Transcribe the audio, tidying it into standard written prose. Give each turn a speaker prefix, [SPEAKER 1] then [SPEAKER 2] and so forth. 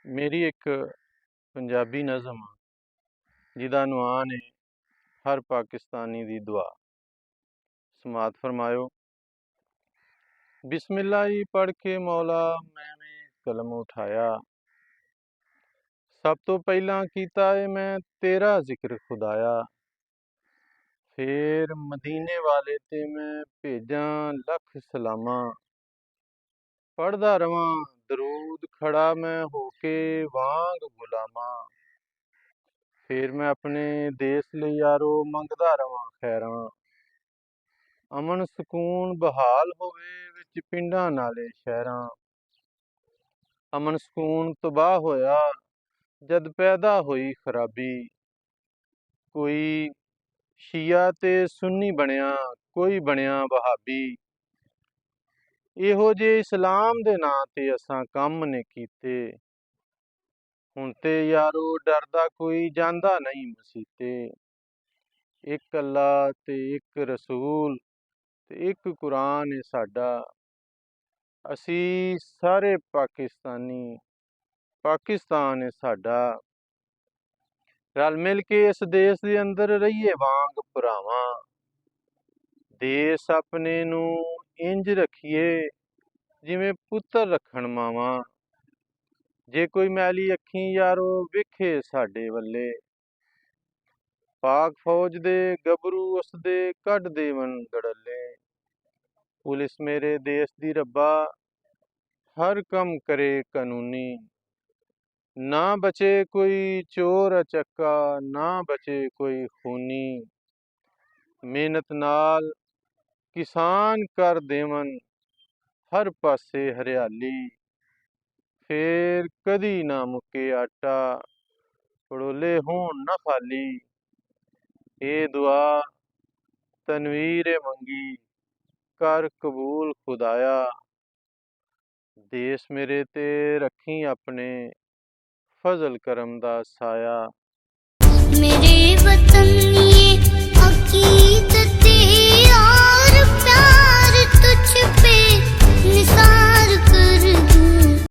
[SPEAKER 1] ਮੇਰੀ ਇੱਕ ਪੰਜਾਬੀ ਨਜ਼ਮ ਆ ਜਿਹਦਾ ਅਨੁਆਨ ਹੈ ਹਰ ਪਾਕਿਸਤਾਨੀ ਦੀ ਦੁਆ। ਸਮਾਤ ਫਰਮਾਇਓ। ਬਿਸਮਿल्लाह ही पढ़ के मौला मैंने कलम उठाया, सब तो पहला कीता है मैं तेरा जिक्र खुदाया। फिर मदीने वाले ते मैं भेजा लख सलामा, पढ़दा रवां दरूद खड़ा मैं होके वांग गुलामा। फिर मैं अपने देश ਲਈ यारो ਮੰਗਦਾ ਰਵਾਂ ਖੈਰਾਂ, ਅਮਨ ਸਕੂਨ ਬਹਾਲ ਹੋਵੇ ਵਿੱਚ ਪਿੰਡਾਂ ਨਾਲੇ ਸ਼ਹਿਰਾਂ। ਅਮਨ ਸਕੂਨ ਤਬਾਹ ਹੋਇਆ ਜਦ ਪੈਦਾ ਹੋਈ ਖਰਾਬੀ, ਕੋਈ ਸ਼ੀਆ ਤੇ ਸੁੰਨੀ ਬਣਿਆ ਕੋਈ ਬਣਿਆ ਵਹਾਬੀ। ਇਹੋ ਜਿਹੇ ਇਸਲਾਮ ਦੇ ਨਾਂ ਤੇ ਅਸਾਂ ਕੰਮ ਨੇ ਕੀਤੇ, ਹੁਣ ਤੇ ਯਾਰੋ ਡਰਦਾ ਕੋਈ ਜਾਂਦਾ ਨਹੀਂ ਮਸੀਤੇ। ਇੱਕ ਅੱਲਾ ਤੇ ਇੱਕ ਰਸੂਲ ਤੇ ਇੱਕ ਕੁਰਾਨ ਏ ਸਾਡਾ, ਅਸੀਂ ਸਾਰੇ ਪਾਕਿਸਤਾਨੀ, ਪਾਕਿਸਤਾਨ ਏ ਸਾਡਾ। ਰਲ ਮਿਲ ਕੇ ਇਸ ਦੇਸ਼ ਦੇ ਅੰਦਰ ਰਹੀਏ ਵਾਂਗ ਭਰਾਵਾਂ, ਦੇਸ਼ ਆਪਣੇ ਨੂੰ ਇੰਜ ਰੱਖੀਏ ਜਿਵੇਂ ਪੁੱਤਰ ਰੱਖਣ ਮਾਵਾਂ। ਜੇ ਕੋਈ ਮੈਲੀ ਅੱਖੀਂ ਯਾਰੋ ਵੇਖੇ ਸਾਡੇ ਵੱਲੇ, ਪਾਕ ਫੌਜ ਦੇ ਗੱਭਰੂ ਉਸਦੇ ਕੱਢ ਦੇਵਨ ਗੜੱਲੇ। ਪੁਲਿਸ ਮੇਰੇ ਦੇਸ਼ ਦੀ ਰੱਬਾ ਹਰ ਕੰਮ ਕਰੇ ਕਾਨੂੰਨੀ, ਨਾ ਬਚੇ ਕੋਈ ਚੋਰ ਅਚੱਕਾ ਨਾ ਬਚੇ ਕੋਈ ਖੂਨੀ। ਮਿਹਨਤ ਨਾਲ ਕਿਸਾਨ ਕਰ ਦੇਵਨ ਹਰ ਪਾਸੇ ਹਰਿਆਲੀ, ਫੇਰ ਕਦੀ ਨਾ ਮੁੱਕੇ ਆਟਾ ਪੜੋਲੇ ਹੋਣ ਨਾ ਖਾਲੀ। ਇਹ ਦੁਆ ਤਨਵੀਰ ਏ ਮੰਗੀ ਕਰ ਕਬੂਲ ਖੁਦਾਇਆ, ਦੇਸ਼ ਮੇਰੇ ਤੇ ਰੱਖੀ ਆਪਣੇ ਫਜ਼ਲ ਕਰਮ ਦਾ ਸਾਇਆ।
[SPEAKER 2] मेरे वतन